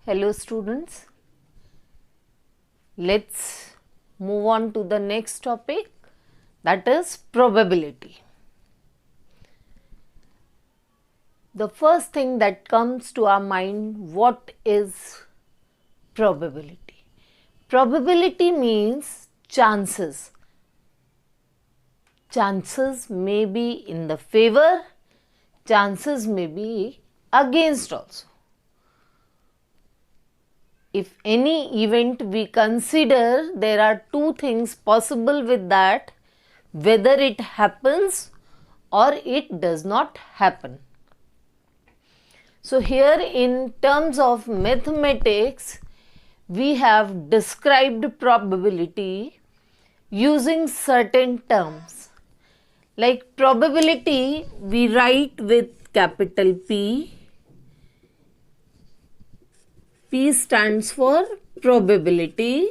Hello students, let's move on to the next topic, that is probability. The first thing that comes to our mind, what is probability? Probability means chances. Chances may be in the favor, chances may be against also. If any event we consider, there are two things possible with that, whether it happens or it does not happen. So here in terms of mathematics, we have described probability using certain terms. Like probability, we write with capital P. P stands for probability.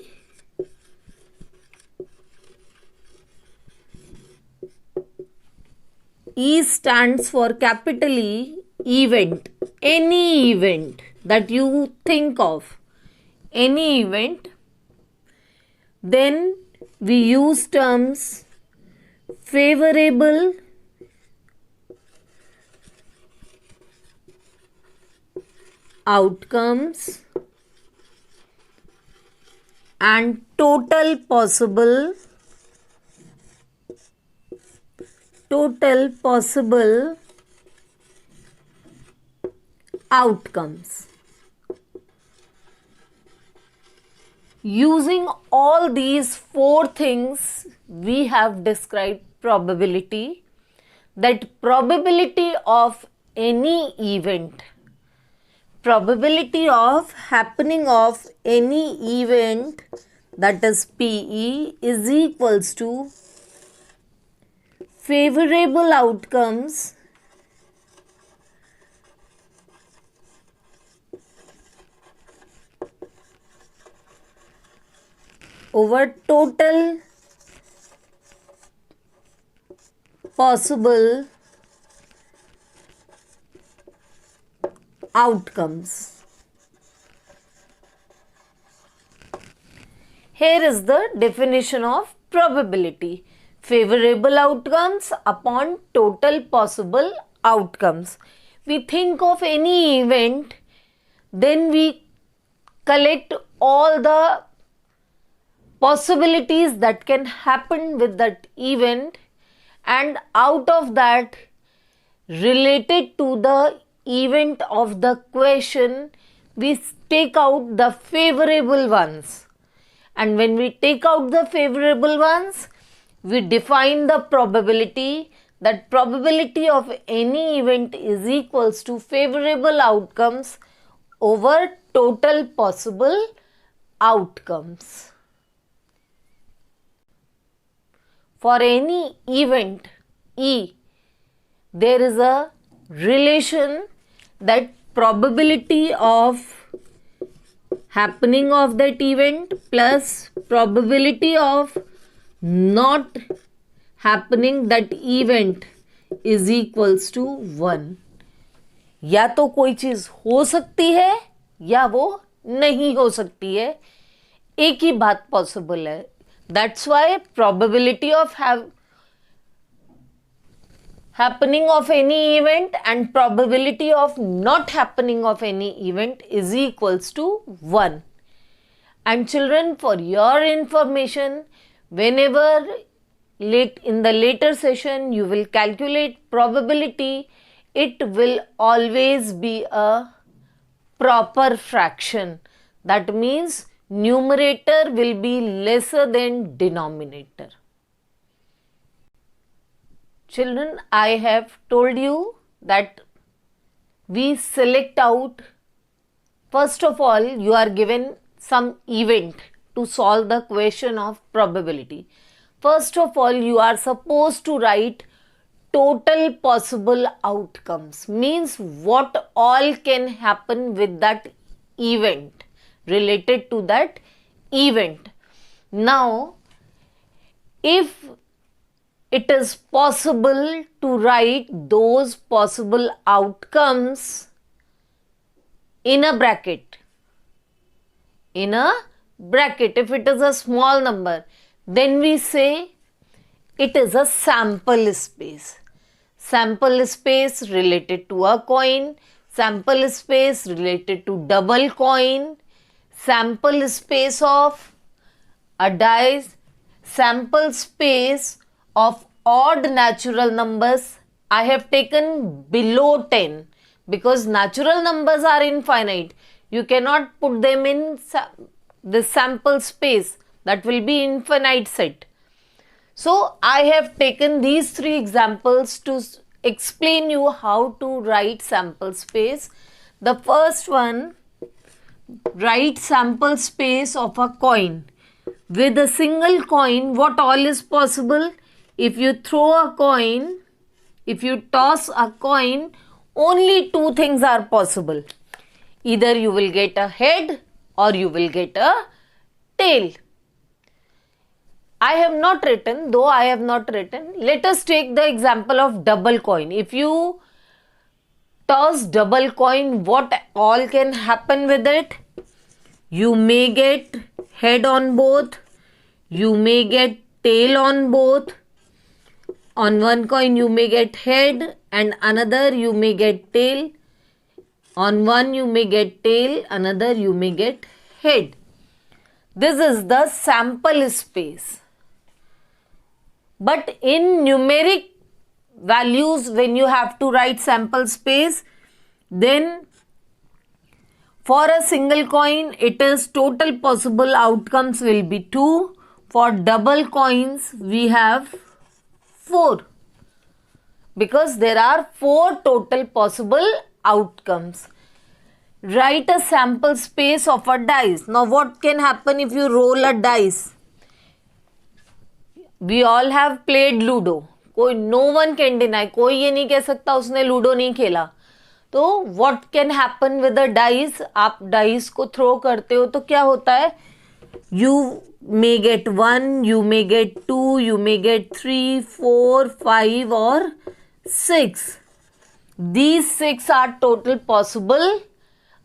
E stands for capital E, event. Any event that you think of, any event. Then we use terms favorable, outcomes, and total possible outcomes. Using all these four things, we have described probability, that probability of any event, probability of happening of any event, that is PE, is equals to favorable outcomes over total possible outcomes. Here is the definition of probability. Favorable outcomes upon total possible outcomes. We think of any event, then we collect all the possibilities that can happen with that event, and out of that, related to the event of the question, we take out the favorable ones. And when we take out the favorable ones, we define the probability, that probability of any event is equals to favorable outcomes over total possible outcomes. For any event E, there is a relation that probability of happening of that event plus probability of not happening that event is equals to 1. या तो कोई चीज हो सकती है या वो नहीं हो सकती है, एक ही बात पॉसिबल है. That's why probability of happening of any event and probability of not happening of any event is equals to 1. And children, for your information, whenever in the later session you will calculate probability, it will always be a proper fraction. That means numerator will be lesser than denominator. Children, I have told you that we select out, first of all, you are given some event to solve the question of probability. First of all, you are supposed to write total possible outcomes, means what all can happen with that event, related to that event. Now, if it is possible to write those possible outcomes in a bracket, in a bracket. If it is a small number, then we say it is a sample space. Sample space related to a coin, sample space related to double coin, sample space of a dice, sample space of odd natural numbers. I have taken below 10 because natural numbers are infinite. You cannot put them in the sample space. That will be infinite set. So I have taken these three examples to explain you how to write sample space. The first one, write sample space of a coin. With a single coin, what all is possible? If you throw a coin, if you toss a coin, only two things are possible. Either you will get a head or you will get a tail. I have not written, though I have not written. Let us take the example of double coin. If you toss double coin, what all can happen with it? You may get head on both. You may get tail on both. On one coin you may get head and another you may get tail. On one you may get tail, another you may get head. This is the sample space. But in numeric values, when you have to write sample space, then for a single coin it is total possible outcomes will be 2. For double coins we have 4, because there are 4 total possible outcomes. Write a sample space of a dice. Now what can happen if you roll a dice? We all have played Ludo. No one can deny. कोई ये नहीं कह सकता उसने ludo नहीं खेला. तो what can happen with a dice? आप डाइस को थ्रो करते हो तो क्या होता है? You may get 1, you may get 2, you may get 3, 4, 5 or 6. These 6 are total possible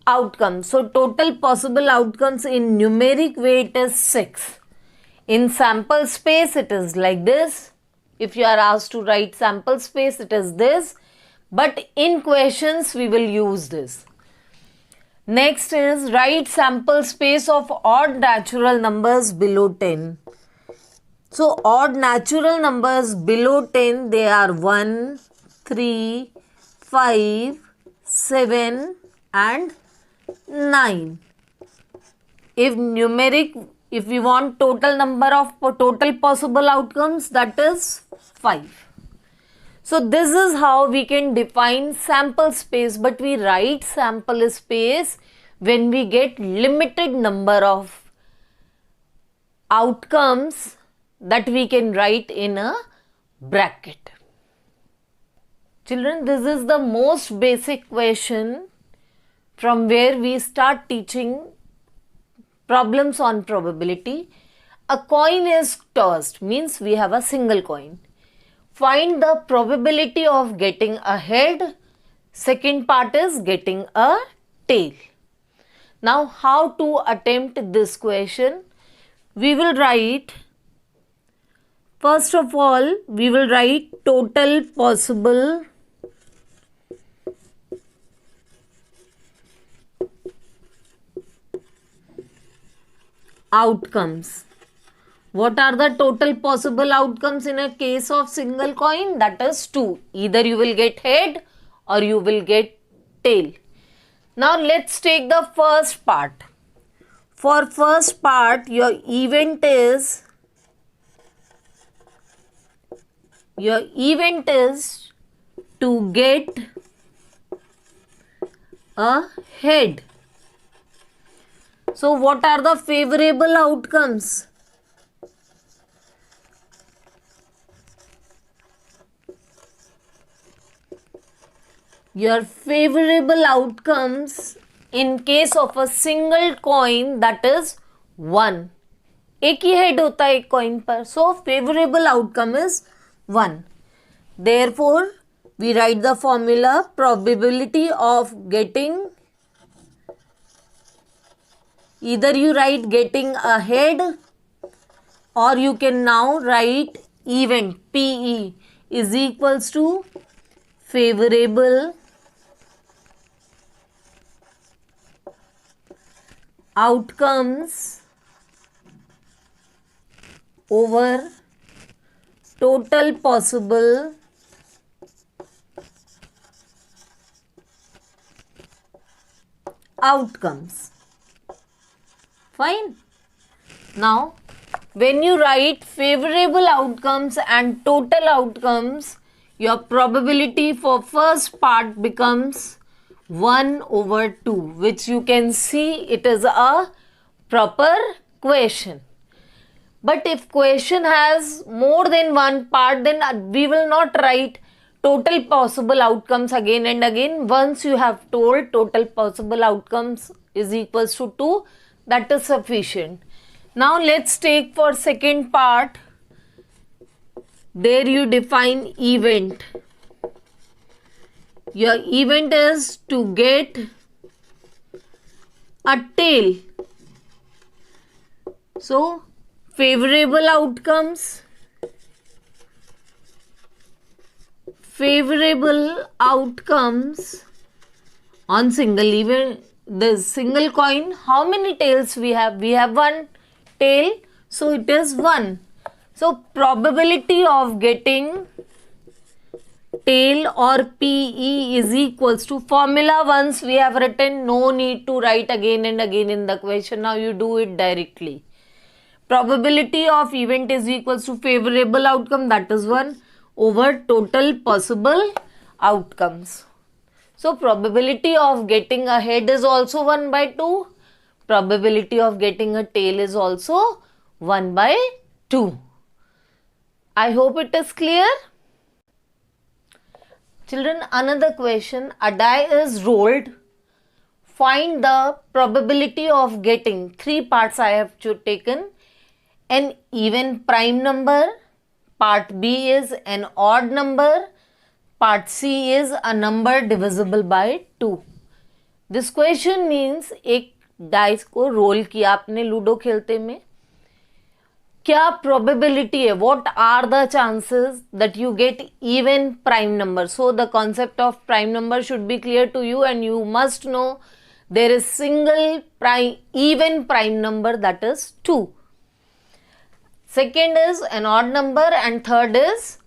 outcomes. So total possible outcomes in numeric way it is 6. In sample space it is like this. If you are asked to write sample space, it is this. But in questions we will use this. Next is write sample space of odd natural numbers below 10. So odd natural numbers below 10, they are 1, 3, 5, 7 and 9. If we want total number of total possible outcomes, that is 5. So this is how we can define sample space, but we write sample space when we get limited number of outcomes that we can write in a bracket. Children, this is the most basic question from where we start teaching problems on probability. A coin is tossed, means we have a single coin. Find the probability of getting a head. Second part is getting a tail. Now how to attempt this question? We will write, first of all, we will write total possible outcomes. What are the total possible outcomes in a case of single coin? That is 2. Either you will get head or you will get tail. Now let's take the first part. For first part, your event is to get a head. So what are the favorable outcomes? Your favorable outcomes in case of a single coin, that is 1. एक ही head होता है एक coin पर. So favorable outcome is 1. Therefore, we write the formula probability of getting Either you write getting ahead, or you can now write event, PE, is equals to favorable outcomes over total possible outcomes. Fine. Now, when you write favorable outcomes and total outcomes, your probability for first part becomes 1 over 2, which you can see it is a proper question. But if question has more than one part, then we will not write total possible outcomes again and again. Once you have told total possible outcomes is equals to 2, that is sufficient. Now let's take for second part. There you define event. Your event is to get a tail. So favorable outcomes on single event, the single coin, how many tails we have? We have one tail, so it is 1. So probability of getting tail or PE is equals to formula. Once we have written, no need to write again and again in the question. Now you do it directly. Probability of event is equals to favorable outcome, that is 1 over total possible outcomes. So probability of getting a head is also 1 by 2. Probability of getting a tail is also 1 by 2. I hope it is clear. Children, another question. A die is rolled. Find the probability of getting, 3 parts I have taken. An even prime number, part B is an odd number, part C is a number divisible by 2. This question means एक dice को roll किया आपने ludo खेलते में, क्या probability है, what are the chances that you get even prime number. So the concept of prime number should be clear to you and you must know there is single even prime number, that is 2. Second is an odd number and third is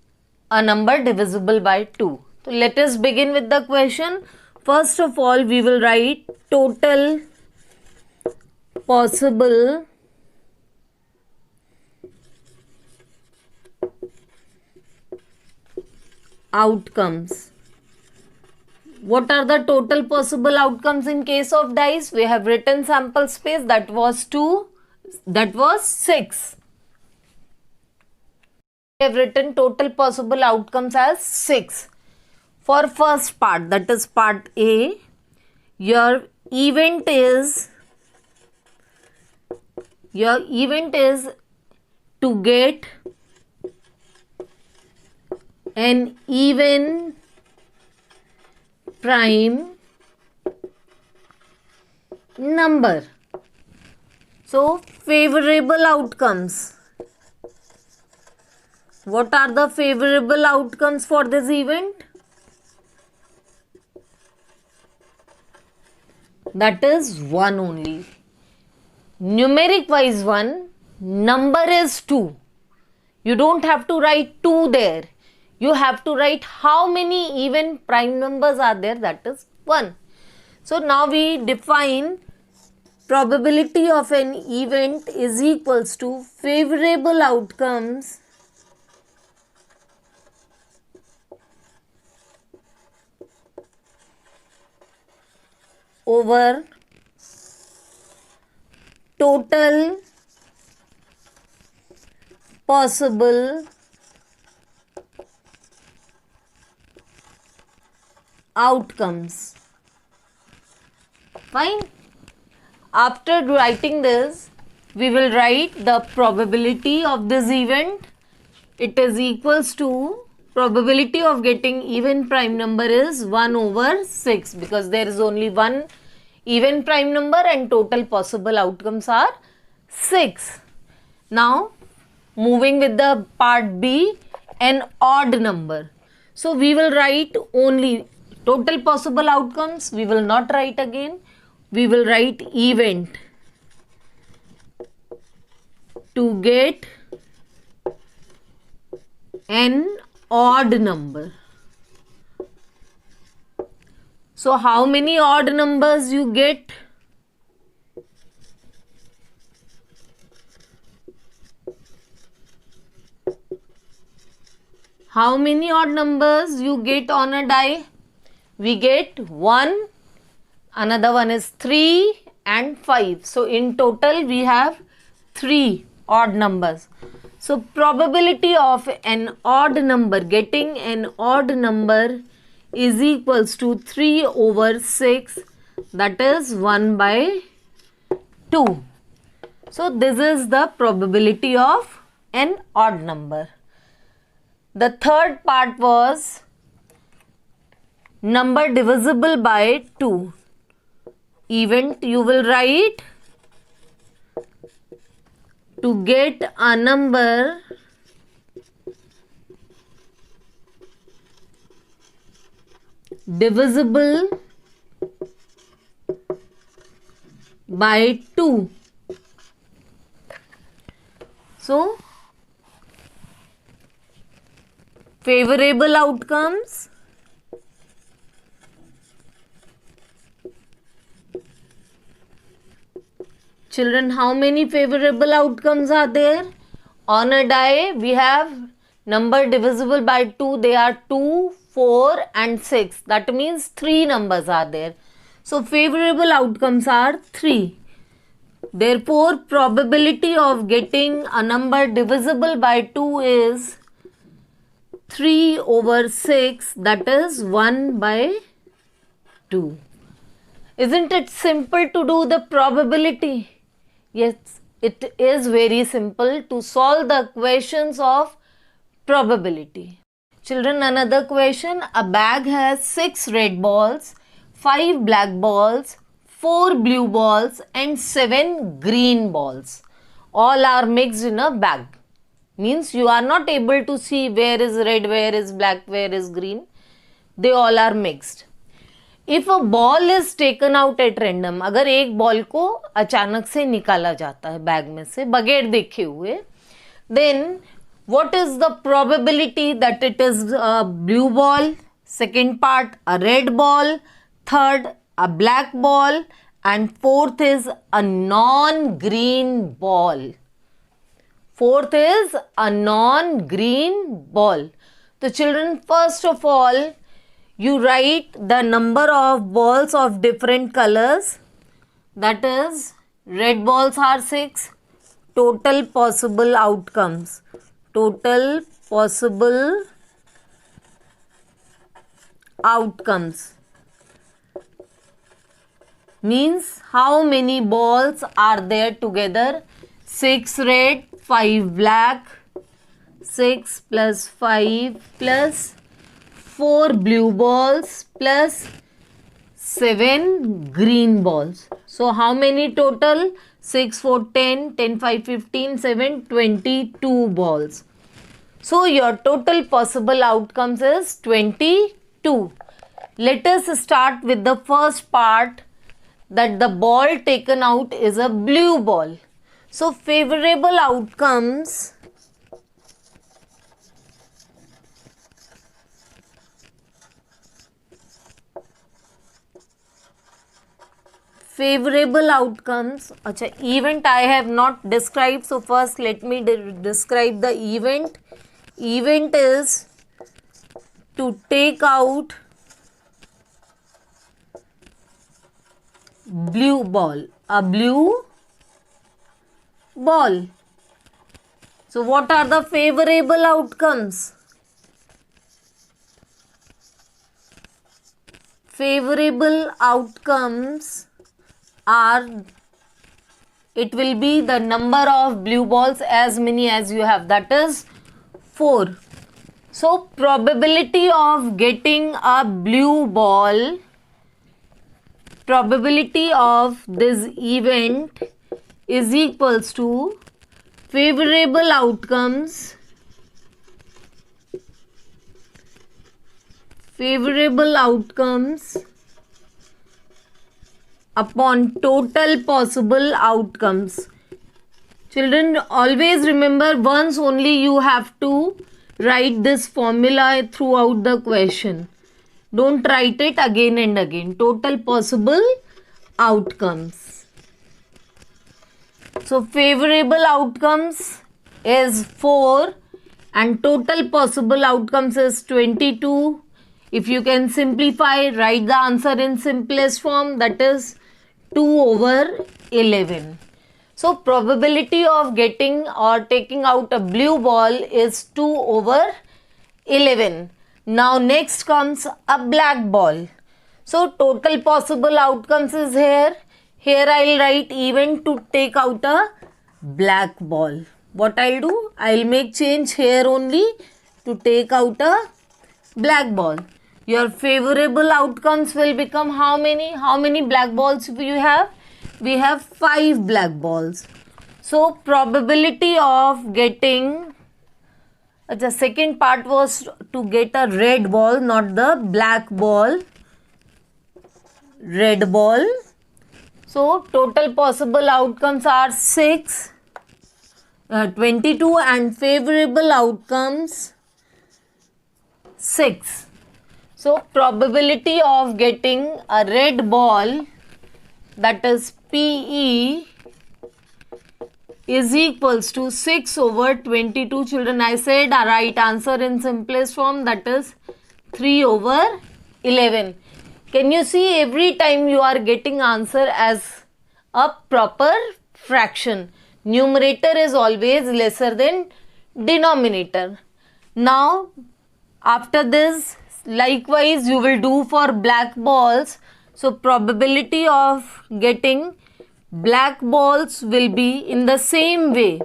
a number divisible by 2. So let us begin with the question. First of all, we will write total possible outcomes. What are the total possible outcomes in case of dice? We have written sample space, that was 2, that was 6. We have written total possible outcomes as 6. For first part, that is part A, your event is to get an even prime number. So favorable outcomes. What are the favorable outcomes for this event? That is 1 only. Numeric wise 1, number is 2. You don't have to write 2 there. You have to write how many even prime numbers are there, that is 1. So now we define probability of an event is equals to favorable outcomes over total possible outcomes. Fine. After writing this, we will write the probability of this event. It is equals to probability of getting even prime number is 1 over 6 because there is only one even prime number, and total possible outcomes are 6. Now moving with the part B, an odd number. So we will write only total possible outcomes. We will not write again. We will write event to get an odd number. So how many odd numbers you get? How many odd numbers you get on a die? We get 1, another one is 3 and 5. So in total we have 3 odd numbers. So probability of an odd number, getting an odd number, is equals to 3 over 6, that is 1 by 2. So this is the probability of an odd number. The third part was number divisible by 2. Event you will write to get a number divisible by 2. So favorable outcomes, children, how many favorable outcomes are there? On a die we have number divisible by 2, they are 2, 4 and 6, that means 3 numbers are there. So favorable outcomes are 3. Therefore probability of getting a number divisible by 2 is 3 over 6, that is 1 by 2. Isn't it simple to do the probability? Yes, it is very simple to solve the equations of probability. Children, another question. A bag has 6 red balls, 5 black balls, 4 blue balls and 7 green balls. All are mixed in a bag. Means you are not able to see where is red, where is black, where is green. They all are mixed. If a ball is taken out at random, अगर एक ball को अचानक से निकाला जाता है bag में से बगैर देखे हुए, then what is the probability that it is a blue ball, second part a red ball, third a black ball and fourth is a non-green ball. Fourth is a non-green ball. So children, first of all, you write the number of balls of different colors. That is, red balls are 6. Total possible outcomes. Total possible outcomes means how many balls are there together? 6 red, 5 black, 6 plus 5 plus 4 blue balls plus 7 green balls. So how many total? 6, 4, 10, 10, 5, 15, 7, 22 balls. So your total possible outcomes is 22. Let us start with the first part, that the ball taken out is a blue ball. So favorable outcomes अच्छा, event I have not described, so first let me describe the event. Event is to take out blue ball, a blue ball. So what are the favorable outcomes? Favorable outcomes are, it will be the number of blue balls as many as you have, that is 4. So probability of getting a blue ball probability of this event is equals to favorable outcomes upon total possible outcomes. Children, always remember, once only you have to write this formula throughout the question. Don't write it again and again. Total possible outcomes. So favorable outcomes is 4 and total possible outcomes is 22. If you can simplify, write the answer in simplest form, that is 2/11. So probability of getting or taking out a blue ball is 2/11. Now next comes a black ball. So total possible outcomes is here. Here I'll write event to take out a black ball. What I'll do? I'll make change here only to take out a black ball. Your favorable outcomes will become how many? How many black balls do you have? We have 5 black balls. So probability of getting, the second part was to get a red ball, not the black ball. Red ball. So total possible outcomes are 22 and favorable outcomes 6. So probability of getting a red ball, that is PE, is equals to 6/22. Children, I said a right answer in simplest form, that is 3/11. Can you see, every time you are getting answer as a proper fraction. Numerator is always lesser than denominator. Now after this, likewise you will do for black balls. So probability of getting black balls will be in the same way.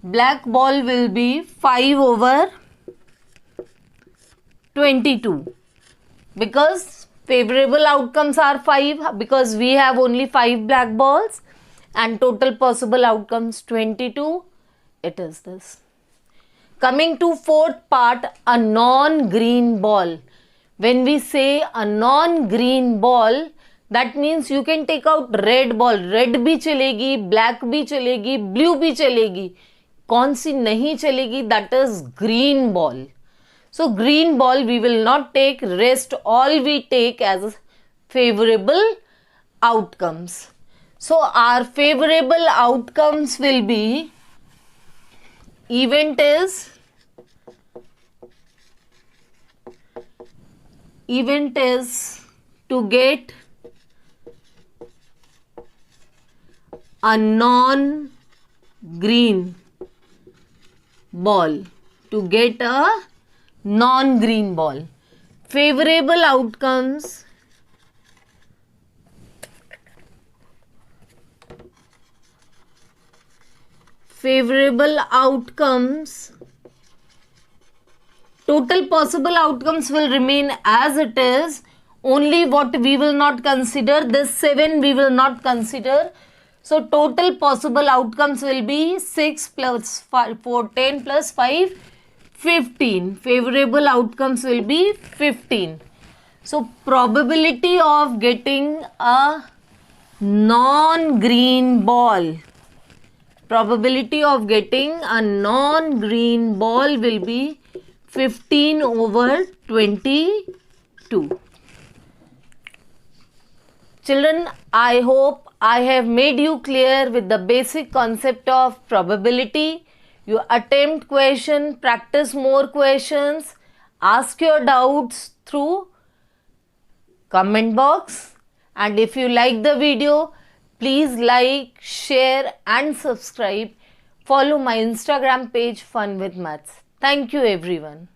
Black ball will be 5/22 because favorable outcomes are 5, because we have only 5 black balls, and total possible outcomes 22. It is this. Coming to fourth part, a non-green ball. When we say a non-green ball, that means you can take out red ball. Red भी चलेगी, black भी चलेगी, blue भी चलेगी. कौन सी नहीं चलेगी? That is green ball. So green ball we will not take. Rest all we take as favorable outcomes. So our favorable outcomes will be, event is to get a non-green ball. To get a non-green ball. Favorable outcomes total possible outcomes will remain as it is. Only what we will not consider, this 7 we will not consider. So total possible outcomes will be 6 plus 5, 4, 10 plus 5, 15. Favorable outcomes will be 15. So probability of getting a non-green ball, probability of getting a non-green ball will be 15/22. Children, I hope I have made you clear with the basic concept of probability. You attempt question, practice more questions, ask your doubts through comment box, and if you like the video, please like, share and subscribe. Follow my Instagram page Fun with Maths. Thank you everyone.